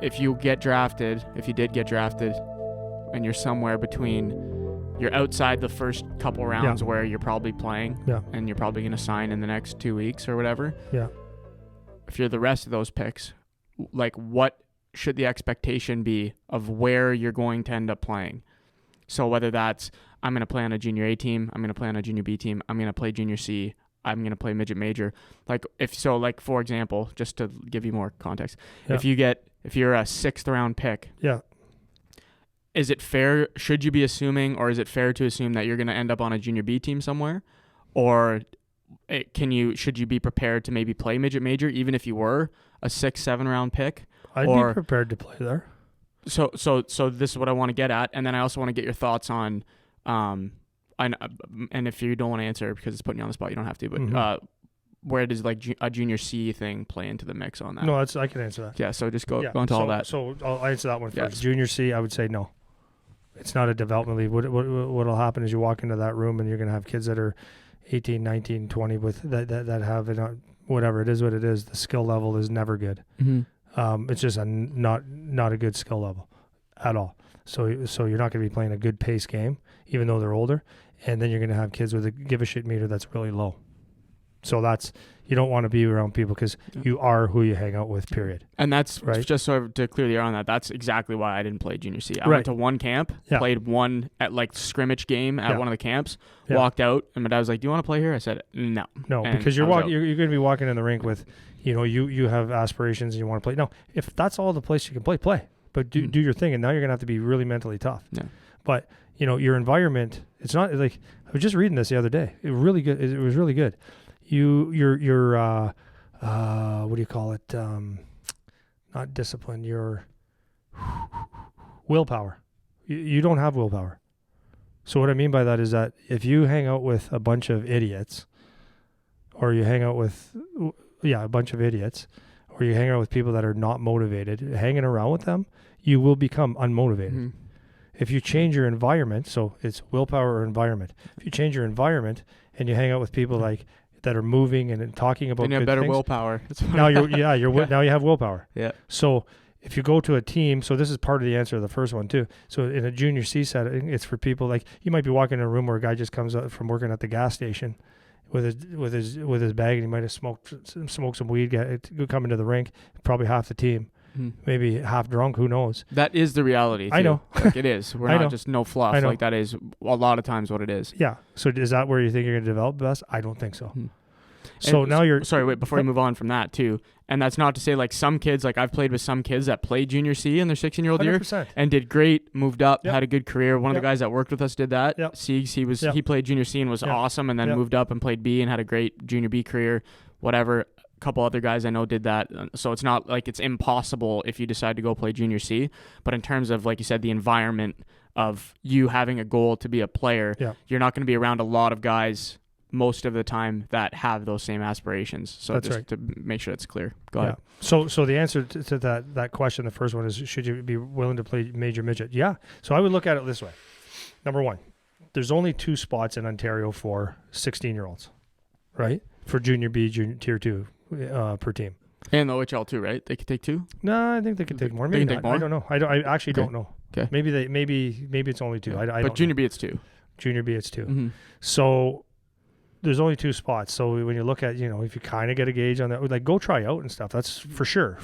if you did get drafted, and you're somewhere between, you're outside the first couple rounds where you're probably playing, and you're probably going to sign in the next 2 weeks or whatever. Yeah. If you're the rest of those picks, like what should the expectation be of where you're going to end up playing? So whether that's, I'm going to play on a junior A team, I'm going to play on a junior B team, I'm going to play junior C, I'm going to play midget major. Like for example, just to give you more context, if you're a 6th round pick, is it fair, should you be assuming, or is it fair to assume that you're going to end up on a junior B team somewhere? Or should you be prepared to maybe play midget major even if you were a 6-7 round pick? I'd be prepared to play there. So this is what I want to get at, and then I also want to get your thoughts on, and if you don't want to answer because it's putting you on the spot, you don't have to. But where does like a junior C thing play into the mix on that? No, I can answer that. Yeah, so just go into all that. So I'll answer that one first. Junior C, I would say no. It's not a development league. What'll happen is you walk into that room and you're going to have kids that are 18, 19, 20 with that have whatever it is. What it is, the skill level is never good. It's just not a good skill level at all. So you're not going to be playing a good pace game, even though they're older. And then you're going to have kids with a give a shit meter that's really low. So you don't want to be around people because you are who you hang out with, period. And that's right. Just so to clear the air on that, that's exactly why I didn't play junior C. I went to one camp, played one at like scrimmage game at one of the camps, walked out, and my dad was like, "Do you want to play here?" I said, "No." No, and because you're going to be walking in the rink with, you have aspirations and you want to play. No, if that's all the place you can play. But do your thing, and now you're going to have to be really mentally tough. Yeah. But, your environment, it's not like, I was just reading this the other day. It was really good. Your what do you call it? Not discipline, your willpower. You don't have willpower. So what I mean by that is that if you hang out with a bunch of idiots, or you hang out with, a bunch of idiots, or you hang out with people that are not motivated, hanging around with them, you will become unmotivated. If you change your environment, so it's willpower or environment. If you change your environment and you hang out with people like that are moving and talking about then you have better willpower. Now now you have willpower. Yeah. So if you go to a team, so this is part of the answer to the first one too. So in a junior C setting, it's for people like, you might be walking in a room where a guy just comes up from working at the gas station with his bag, and he might have smoked some weed, come into the rink, probably half the team. Maybe half drunk, who knows? That is the reality too. I know. Like it is. We're not just no fluff. Like that is a lot of times what it is. Yeah. So is that where you think you're going to develop best? I don't think so. So now you're... Sorry, wait, before we move on from that too, and that's not to say like some kids, like I've played with some kids that played junior C in their 16-year-old year and did great, moved up, had a good career. One of the guys that worked with us did that. He played junior C and was awesome, and then moved up and played B and had a great junior B career, whatever. Couple other guys I know did that. So it's not like it's impossible if you decide to go play junior C, but in terms of, like you said, the environment of you having a goal to be a player, you're not going to be around a lot of guys most of the time that have those same aspirations. So that's just to make sure it's clear. Go ahead. So the answer to that question, the first one is, should you be willing to play major midget? Yeah. So I would look at it this way. Number one, there's only 2 spots in Ontario for 16-year-olds, right? For junior B, tier 2. Per team. And the OHL too, right? They could take 2? No, I think they could take more. Maybe not. I don't know. I actually don't know. Okay. Maybe it's only 2. Yeah. But junior B it's 2. Junior B it's 2. So there's only 2 spots. So when you look at, if you kind of get a gauge on that, like go try out and stuff. That's for sure.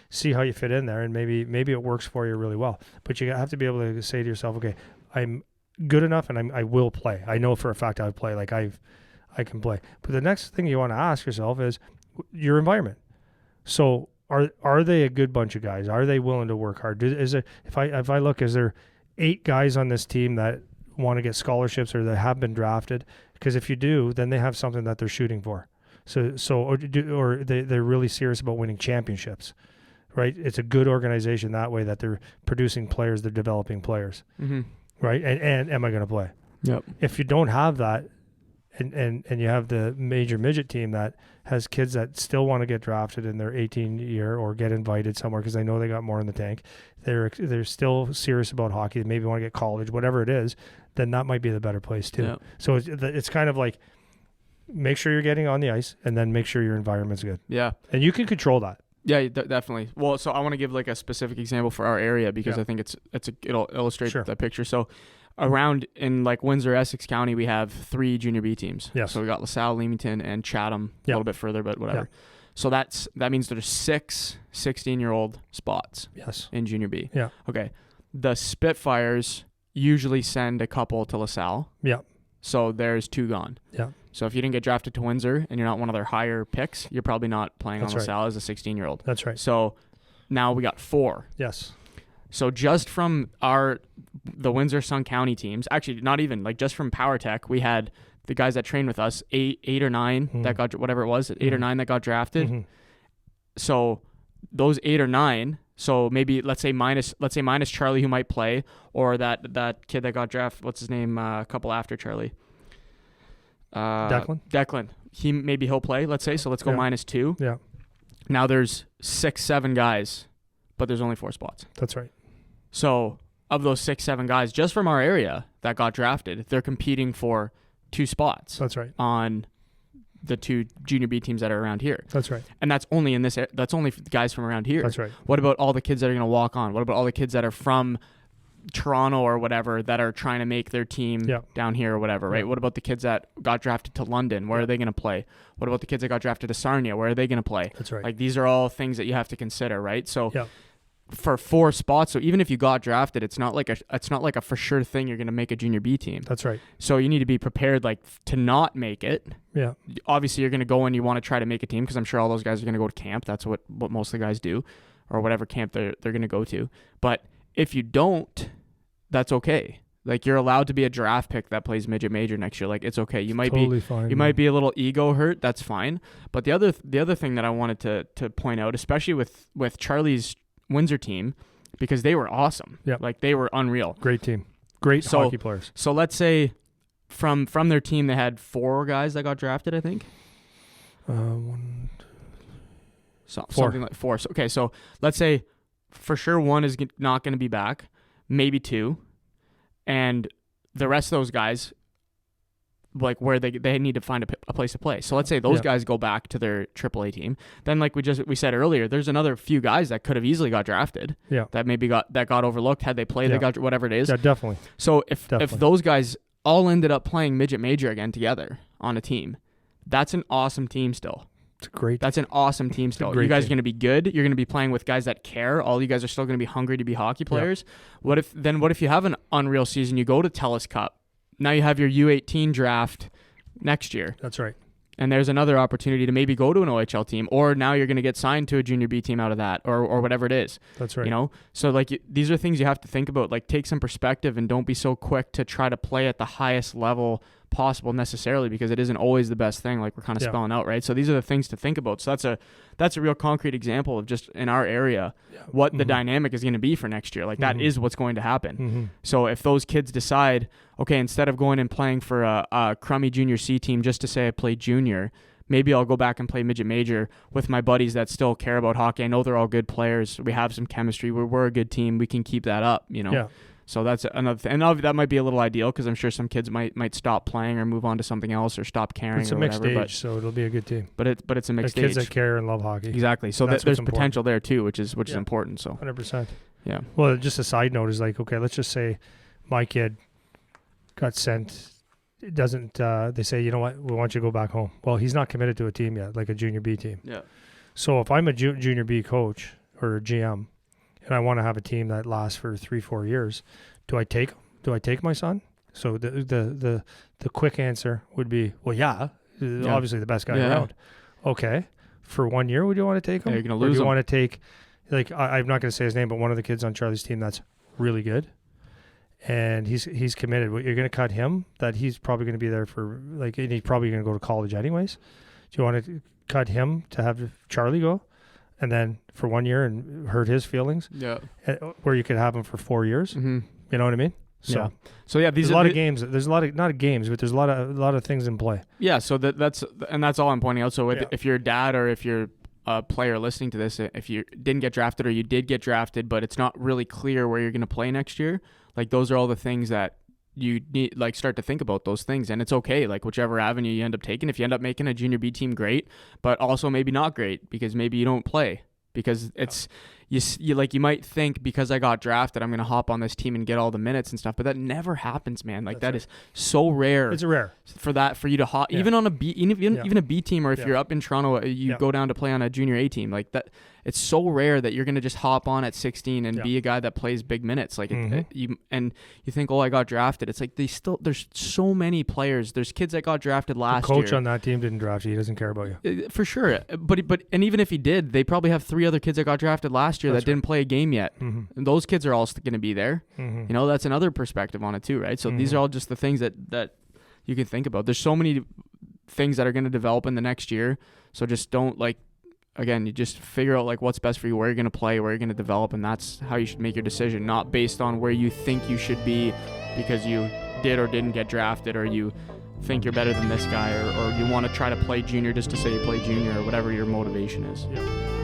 See how you fit in there, and maybe it works for you really well. But you have to be able to say to yourself, okay, I'm good enough and I will play. I know for a fact I would play. Like I can play. But the next thing you want to ask yourself is your environment. So are they a good bunch of guys? Are they willing to work hard? If I look, is there 8 guys on this team that want to get scholarships or that have been drafted? Because if you do, then they have something that they're shooting for. Or they're really serious about winning championships, right? It's a good organization that way, that they're producing players, they're developing players, right? And am I going to play? Yep. If you don't have that, and you have the major midget team that has kids that still want to get drafted in their 18 year or get invited somewhere because they know they got more in the tank, they're still serious about hockey, they maybe want to get college, whatever it is, then that might be the better place too. Yeah. So it's kind of like, make sure you're getting on the ice, and then make sure your environment's good. Yeah. And you can control that. Yeah, definitely. Well, so I want to give like a specific example for our area because I think it'll illustrate the picture. So around in like Windsor, Essex County, we have 3 junior B teams. Yes. So we got LaSalle, Leamington, and Chatham, a little bit further, but whatever. Yeah. So that means there's 6 16-year-old spots. Yes. In junior B. Yeah. Okay. The Spitfires usually send a couple to LaSalle. Yeah. So there's 2 gone. Yeah. So if you didn't get drafted to Windsor and you're not one of their higher picks, you're probably not playing on LaSalle as a 16-year-old. That's right. So now we got 4. Yes. So just from the Windsor Sun County teams, actually not even, like just from PowerTech, we had the guys that trained with us, 8 or 9 that got, whatever it was, 8 or 9 that got drafted. Mm-hmm. So those 8 or 9, so maybe let's say minus Charlie who might play, or that kid that got drafted, what's his name, a couple after Charlie. Declan. He'll play, let's say, so let's go -2. Yeah. Now there's 6, 7 guys, but there's only 4 spots. That's right. So of those 6, 7 guys, just from our area that got drafted, they're competing for 2 spots. That's right. On the 2 junior B teams that are around here. That's right. And that's only that's only guys from around here. That's right. What about all the kids that are going to walk on? What about all the kids that are from Toronto or whatever that are trying to make their team down here or whatever, right? What about the kids that got drafted to London? Where are they going to play? What about the kids that got drafted to Sarnia? Where are they going to play? That's right. Like these are all things that you have to consider, right? So for 4 spots, so even if you got drafted, it's not like a for sure thing you're going to make a junior B team. That's right. So you need to be prepared like to not make it. Yeah. Obviously you're going to go and you want to try to make a team because I'm sure all those guys are going to go to camp. That's what most of the guys do, or whatever camp they're going to go to. But if you don't, that's okay. Like you're allowed to be a draft pick that plays midget major next year. Like it's okay. You might totally be fine, might be a little ego hurt. That's fine. But the other thing that I wanted to point out, especially with Charlie's Windsor team, because they were awesome. Yeah. Like they were unreal. Great team. Great hockey players. So let's say from their team they had 4 guys that got drafted, I think. 1, 2, 4. Something like 4. So, okay, so let's say for sure 1 is not going to be back, maybe 2, and the rest of those guys, like where they need to find a place to play. So let's say those guys go back to their AAA team. Then like we said earlier, there's another few guys that could have easily got drafted. Yeah. That maybe got overlooked had they played. They got whatever it is. Yeah, definitely. So if those guys all ended up playing midget major again together on a team, that's an awesome team still. That's an awesome team still. You guys are going to be good. You're going to be playing with guys that care. All you guys are still going to be hungry to be hockey players. Yeah. What if you have an unreal season? You go to TELUS Cup. Now you have your U18 draft next year. That's right. And there's another opportunity to maybe go to an OHL team, or now you're going to get signed to a junior B team out of that, or whatever it is. That's right. You know, so like these are things you have to think about. Like take some perspective and don't be so quick to try to play at the highest level possible necessarily, because it isn't always the best thing, like we're kind of spelling out, right? So these are the things to think about. So that's a real concrete example of just in our area what the dynamic is going to be for next year. Like that is what's going to happen. So if those kids decide, okay, instead of going and playing for a crummy junior C team just to say I played junior, maybe I'll go back and play midget major with my buddies that still care about hockey. I know they're all good players. We have some chemistry. We're a good team. We can keep that up, you know? Yeah. So that's another thing. And that might be a little ideal because I'm sure some kids might stop playing or move on to something else or stop caring. It's a mixed age, so it'll be a good team. But it's a mixed age. Kids that care and love hockey. Exactly. So there's potential there too, which is important. So 100%. Yeah. Well, just a side note is like, okay, let's just say my kid got sent. It doesn't. They say, you know what? We want you to go back home. Well, he's not committed to a team yet, like a junior B team. Yeah. So if I'm a junior B coach or a GM, and I want to have a team that lasts for 3-4 years, do I take my son? So the quick answer would be, well, obviously the best guy around. Okay, for 1 year, would you want to take him? Yeah, you're gonna lose him. Do you want to take, like, I'm not going to say his name, but one of the kids on Charlie's team that's really good, and he's committed. You're going to cut him? That he's probably going to be there for and he's probably going to go to college anyways. Do you want to cut him to have Charlie go? And then for 1 year and hurt his feelings, where you could have him for 4 years. Mm-hmm. You know what I mean? So these are a lot of games. There's a lot of not games, but there's a lot of things in play. Yeah. So that's all I'm pointing out. So if you're a dad or if you're a player listening to this, if you didn't get drafted or you did get drafted, but it's not really clear where you're going to play next year, like those are all the things that you need, like start to think about those things. And it's okay, like whichever avenue you end up taking. If you end up making a junior B team, great, but also maybe not great because maybe you don't play. because it's you might think because I got drafted I'm going to hop on this team and get all the minutes and stuff, but that never happens, man. Like that is so rare. It's rare for you to hop even on a B, even a B team, or if you're up in Toronto you go down to play on a junior A team, like that. It's so rare that you're going to just hop on at 16 and be a guy that plays big minutes. Like you think, oh, I got drafted. It's like there's so many players. There's kids that got drafted last year. The coach on that team didn't draft you. He doesn't care about you. For sure. But and even if he did, they probably have 3 other kids that got drafted last year that didn't play a game yet. And those kids are all going to be there. You know, that's another perspective on it too, right? So these are all just the things that you can think about. There's so many things that are going to develop in the next year. So just don't again, you just figure out what's best for you, where you're going to play, where you're going to develop, and that's how you should make your decision, not based on where you think you should be because you did or didn't get drafted, or you think you're better than this guy, or you want to try to play junior just to say you play junior, or whatever your motivation is. Yeah.